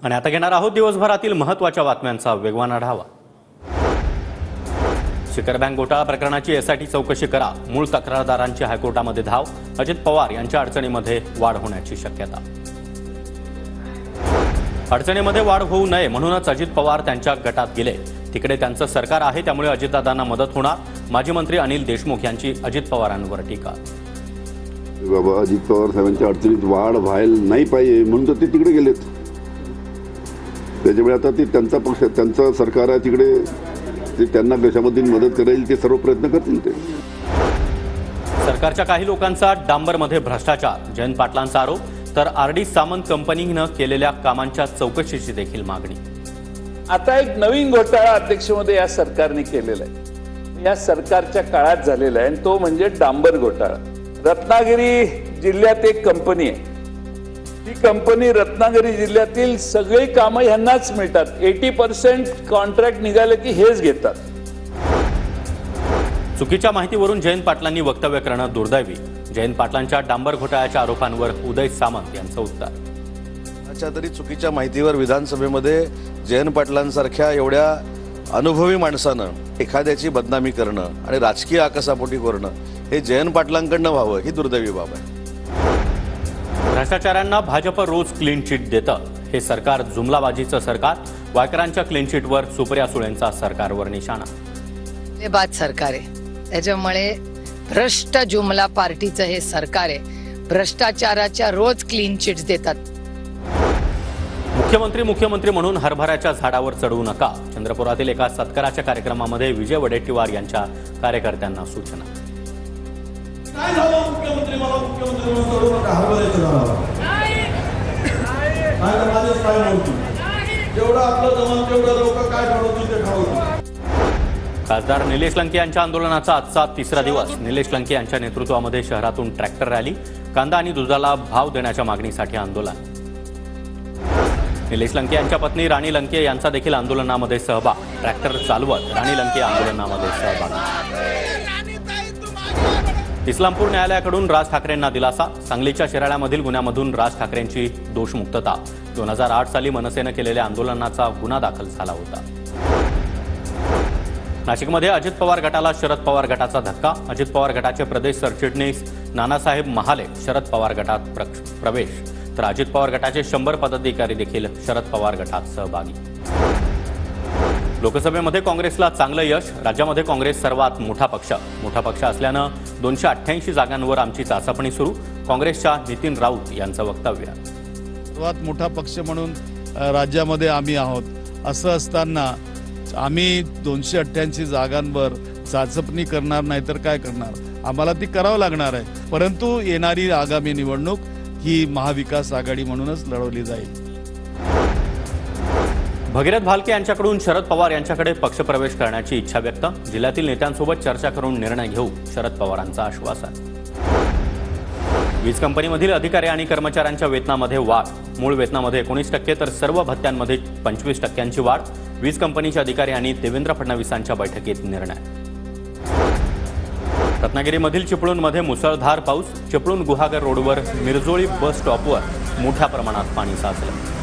आणि आता घेणार आहोत दिवसभरातील महत्त्वाच्या बातम्यांचा वेगवान आढावा। शिखर बँक घोटाळा प्रकरणाची एसआयटी चौकशी करा, मूळ तक्रारदारांची हायकोर्टामध्ये धाव, अजित पवार यांच्या अडचणीमध्ये वाढ होण्याची शक्यता। अडचणीमध्ये वाढ होऊ नये म्हणूनच अजित पवार त्यांच्या गटात गेले, तिकडे त्यांचं सरकार आहे त्यामुळे अजितदादांना मदत होणार। माजी मंत्री अनिल देशमुख यांची अजित पवारांवर टीका। बाबा अजित पवार साहेबांच्या अडचणीत वाढ व्हायला नाही पाहिजे म्हणून तर ते तिकडे गेलेत, त्याच्यामुळे आता ते त्यांचा पक्ष त्यांचं सरकार आहे तिकडे, ते त्यांना कशामध्ये मदत करेल ते सर्व प्रयत्न करतील। ते सरकारच्या काही लोकांचा डांबरमध्ये भ्रष्टाचार, जयंत पाटलांचा आरोप, तर आरडी सामंत कंपनीनं केलेल्या कामांच्या चौकशीची देखील मागणी। आता एक नवीन घोटाळा अध्यक्षमध्ये या सरकारने केलेला आहे, या सरकारच्या काळात झालेला आहे, आणि तो म्हणजे डांबर घोटाळा। रत्नागिरी जिल्ह्यात एक कंपनी आहे, ती कंपनी रत्नागिरी जिल्ह्यातील सगळी कामं यांनाच मिळतात, 80% कॉन्ट्रॅक्ट निघाले की हेच घेतात। चुकीच्या माहितीवरून जयंत पाटलांनी वक्तव्य करणं दुर्दैवी, जयंत पाटलांच्या डांबर घोटाळ्याच्या आरोपांवर उदय सामंत यांचं उत्तर। तरी चुकीच्या माहितीवर विधानसभेमध्ये जयंत पाटलांसारख्या एवढ्या अनुभवी माणसानं एखाद्याची बदनामी करणं आणि राजकीय आकसापोटी करणं हे जयंत पाटलांकडनं व्हावं ही दुर्दैवी बाब आहे। भ्रष्टाचारांना भाजप रोज क्लीन चिट देतं, हे सरकार जुमलाबाजीचं सरकार, वायकरांच्या क्लीन चिटवर सुप्रिया सुळेंचा सरकारवर निशाणा। हे बाद सरकार आहे, त्याच्यामुळे भ्रष्ट जुमला पार्टीचं हे सरकार आहे, भ्रष्टाचाराच्या रोज क्लीन चिट्स देतात। मुख्यमंत्री म्हणून हरभऱ्याच्या झाडावर चढवू नका, चंद्रपुरातील एका सत्काराच्या कार्यक्रमामध्ये विजय वडेट्टीवार यांच्या कार्यकर्त्यांना सूचना। काय झालं मुख्यमंत्री म्हणून चढवू नका हरभऱ्याच्या झाडावर, काय माझेच काय नव्हती, जेवढं आपलं जमान तेवढं लोक काय ठरवतील ते ठरवतील। खासदार निलेश लंके यांच्या आंदोलनाचा आजचा तिसरा दिवस, निलेश लंके यांच्या नेतृत्वामध्ये शहरातून ट्रॅक्टर रॅली, कांदा आणि दुधाला भाव देण्याच्या मागणीसाठी आंदोलन। निलेश लंके यांच्या पत्नी राणी लंके यांचा देखील आंदोलनामध्ये सहभाग, ट्रॅक्टर चालवत राणी लंके आंदोलनामध्ये सहभाग। इस्लामपूर न्यायालयाकडून राज ठाकरेंना दिलासा, सांगलीच्या शिराळ्यामधील गुन्ह्यामधून राज ठाकरेंची दोषमुक्तता, 2008 साली मनसेनं केलेल्या आंदोलनाचा गुन्हा दाखल झाला होता। नाशिकमध्ये अजित पवार गटाला शरद पवार गटाचा धक्का, अजित पवार गटाचे प्रदेश सरचिटणीस नानासाहेब महाले शरद पवार गटात प्रवेश, तर अजित पवार गटाचे 100 पदाधिकारी देखील शरद पवार गटात सहभागी। लोकसभेमध्ये काँग्रेसला चांगलं यश, राज्यामध्ये काँग्रेस सर्वात मोठा पक्ष असल्यानं 288 जागांवर आमची चाचपणी सुरू, काँग्रेसच्या नितीन राऊत यांचं वक्तव्य। सर्वात मोठा पक्ष म्हणून राज्यामध्ये आम्ही आहोत, असं असताना आम्ही 288 जागांवर चाचपणी करणार नाही तर काय करणार, आम्हाला ती करावं लागणार आहे, परंतु येणारी आगामी निवडणूक ही महाविकास आघाडी म्हणूनच लढवली जाईल। भगीरथ भालके यांच्याकडून शरद पवार यांच्याकडे पक्षप्रवेश करण्याची इच्छा व्यक्त, जिल्ह्यातील नेत्यांसोबत चर्चा करून निर्णय घेऊ, शरद पवारांचं आश्वासन। वीज कंपनीमधील अधिकारी आणि कर्मचाऱ्यांच्या वेतनामध्ये वाढ, मूळ वेतनामध्ये 19% तर सर्व भत्त्यांमध्ये 25% वाढ, वीज कंपनीचे अधिकारी आणि देवेंद्र फडणवीसांच्या बैठकीत निर्णय। रत्नागिरीमधील चिपळूणमध्ये मुसळधार पाऊस, चिपळूण गुहागर रोडवर मिरजोळी बस स्टॉपवर मोठ्या प्रमाणात पाणी साचलं।